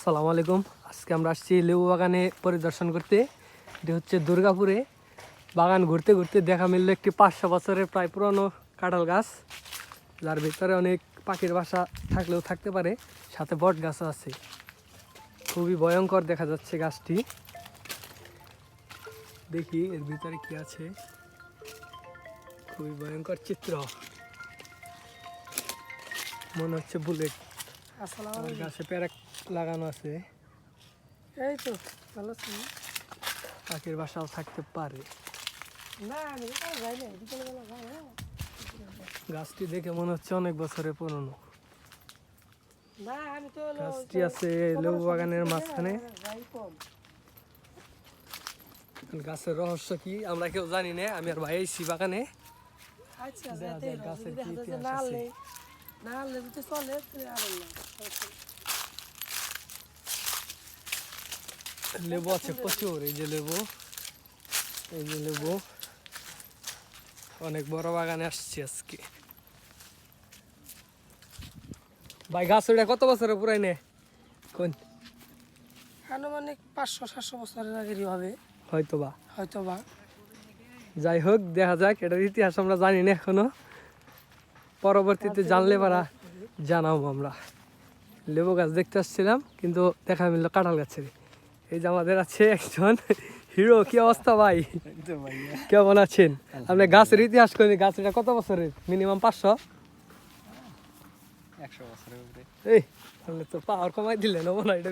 আসসালামু আলাইকুম। আজকে আমরা আসছি লেবু বাগানে পরিদর্শন করতে। এটি হচ্ছে দুর্গাপুরে। বাগান ঘুরতে ঘুরতে দেখা মিলল একটি 500 বছরের প্রায় পুরনো কাঁঠাল গাছ, যার ভিতরে অনেক পাখির বাসা থাকলেও থাকতে পারে, সাথে বট গাছও আছে। খুবই ভয়ঙ্কর দেখা যাচ্ছে গাছটি। দেখি এর ভিতরে কি আছে। খুবই ভয়ঙ্কর চিত্র, মনে হচ্ছে বুলেট। গাছে প্যারাক লাগানো আছে। এই তো ভালো আছি। পাখির বাসাও থাকতে পারে। না আমি তো যাই না, বিকেলবেলা যাই। গাছটি দেখে মনে হচ্ছে অনেক বছরের পুরনো। না আমি তো গাছটি আছে লেবু বাগানের মাঝখানে। যাই কম। গাছের রহস্য কি আমরা কেউ জানি না। আমি আর ভাই আইছি বাগানে। আচ্ছা দেখা যাই যাক গাছের কি ইতিহাস না আছে। আনলে যদি চলে তাহলে আর না। লেবু আছে প্রচুর। এই যে লেবু, এই যে লেবু। অনেক বড় বাগানে আসছি আজকে। ভাই গাছ ওটা কত বছরের পুরাইনে? কোন আনুমানিক 500-700 বছরের আগেরই হবে হয়তো বা। হয়তো বা। যাই হোক, দেখা যাক। এটার ইতিহাস আমরা জানি না এখনো, পরবর্তীতে জানলে পারা জানাবো আমরা। লেবু গাছ দেখতে আসছিলাম, কিন্তু দেখা মিললো কাঁঠাল গাছের। এই যে আমাদের আছে একজন হিরো। কি অবস্থা ভাই, কেমন আছেন? আপনি গাছের ইতিহাস করেন। গাছ এটা কত বছরের? মিনিমাম 500 100 বছরের উপরে। এই তাহলে তো পাওয়ার কমাই দিলেন। না এটা